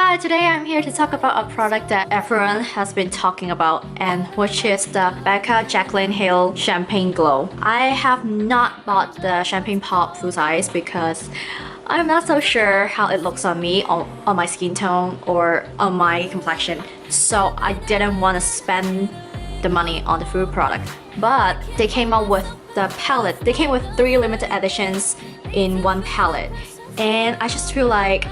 Hi, today I'm here to talk about a product that everyone has been talking about, and which is the Becca Jaclyn Hill Champagne Glow. I have not bought the Champagne Pop full size because I'm not so sure how it looks on me, on my skin tone or on my complexion. So I didn't want to spend the money on the full product. But they came out with the palette. They came with 3 limited editions in one palette. And I just feel like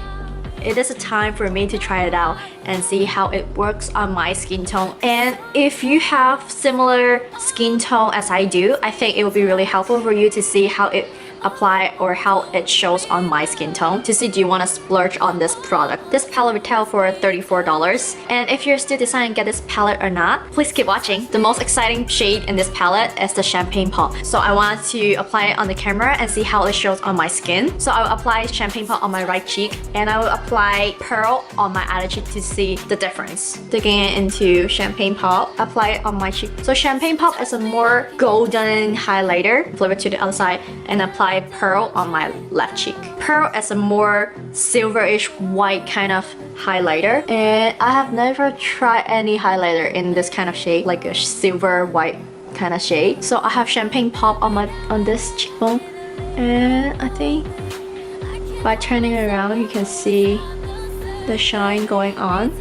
it is a time for me to try it out and see how it works on my skin tone. And if you have similar skin tone as I do, I think it will be really helpful for you to see how it apply or how it shows on my skin tone to see do you want to splurge on this product. This palette retail for $34, and if you're still deciding to get this palette or not, please keep watching. The most exciting shade in this palette is the Champagne Pop. So I wanted to apply it on the camera and see how it shows on my skin. So I will apply Champagne Pop on my right cheek and I will apply Pearl on my other cheek to see the difference. Digging it into Champagne Pop, apply it on my cheek. So Champagne Pop is a more golden highlighter. Flip it to the other side and apply Pearl on my left cheek. Pearl is a more silverish white kind of highlighter, and I have never tried any highlighter in this kind of shade, like a silver white kind of shade. So I have Champagne Pop on this cheekbone, and I think by turning it around you can see the shine going on,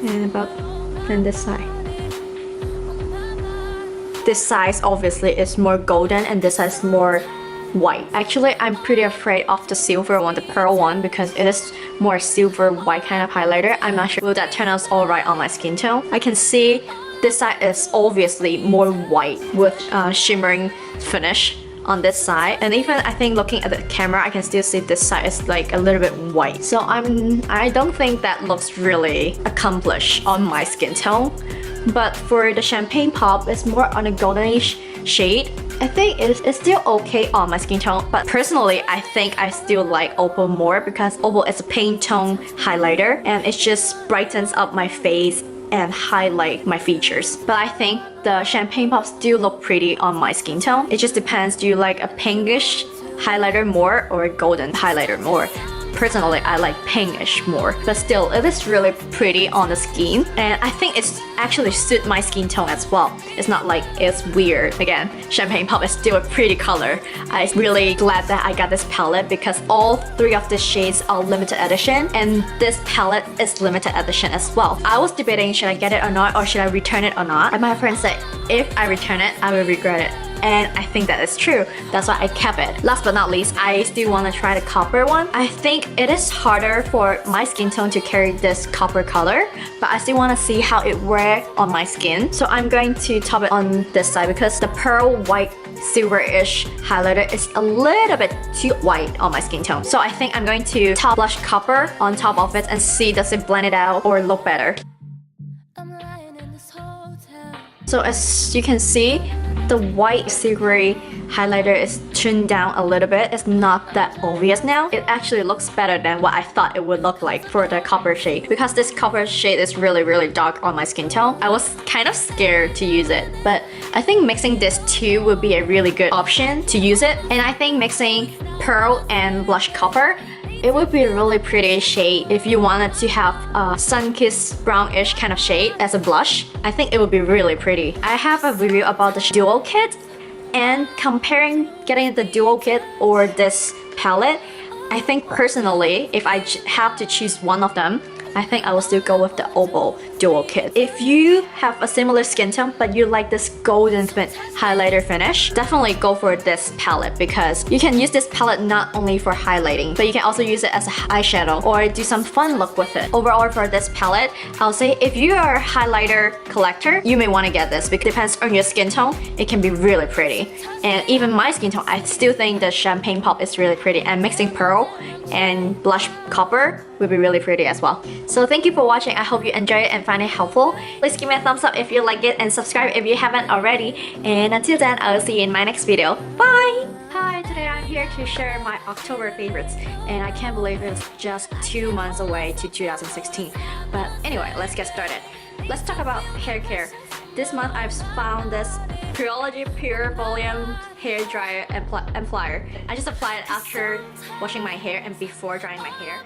and about from this side. This side obviously is more golden and this side is more white. Actually, I'm pretty afraid of the silver one, the pearl one, because it is more silver white kind of highlighter. I'm not sure will that turn out alright on my skin tone. I can see this side is obviously more white with shimmering finish on this side, and even I think looking at the camera I can still see this side is like a little bit white. So I don't think that looks really accomplished on my skin tone. But for the Champagne Pop, it's more on a goldenish shade. I think it's still okay on my skin tone, but personally I think I still like Opal more because Opal is a paint tone highlighter and it just brightens up my face and highlight my features. But I think the Champagne Pop still look pretty on my skin tone. It just depends, do you like a pinkish highlighter more or a golden highlighter more? Personally, I like pinkish more, but still, it is really pretty on the skin, and I think it's actually suit my skin tone as well. It's not like it's weird. Again, Champagne Pop is still a pretty color. I'm really glad that I got this palette because all 3 of the shades are limited edition, and this palette is limited edition as well. I was debating should I get it or not, or should I return it or not, and my friend said if I return it, I will regret it. And I think that is true. That's why I kept it. Last but not least, I still want to try the copper one. I think it is harder for my skin tone to carry this copper color, but I still want to see how it wears on my skin. So I'm going to top it on this side because the pearl white silverish highlighter is a little bit too white on my skin tone. So I think I'm going to top blush copper on top of it and see does it blend it out or look better. So as you can see, the white silvery highlighter is tuned down a little bit. It's not that obvious now. It actually looks better than what I thought it would look like for the copper shade. Because this copper shade is really dark on my skin tone, I was kind of scared to use it. But I think mixing this two would be a really good option to use it. And I think mixing pearl and blush copper, it would be a really pretty shade if you wanted to have a sun-kissed brownish kind of shade as a blush. I think it would be really pretty. I have a review about the duo kit, and comparing getting the duo kit or this palette, I think personally, if I have to choose one of them, I think I will still go with the Opal duo kit. If you have a similar skin tone but you like this golden highlighter finish, definitely go for this palette because you can use this palette not only for highlighting, but you can also use it as an eyeshadow or do some fun look with it. Overall for this palette, I'll say if you are a highlighter collector, you may want to get this because it depends on your skin tone. It can be really pretty. And even my skin tone, I still think the Champagne Pop is really pretty, and mixing pearl and blush copper would be really pretty as well. So thank you for watching. I hope you enjoy it and find it helpful. Please give me a thumbs up if you like it and subscribe if you haven't already. And until then, I'll see you in my next video. Bye! Hi, today I'm here to share my October favorites, and I can't believe it's just 2 months away to 2016. But anyway, let's get started. Let's talk about hair care. This month I've found this Pureology Pure Volume Hair Dryer and Plier. I just apply it after washing my hair and before drying my hair.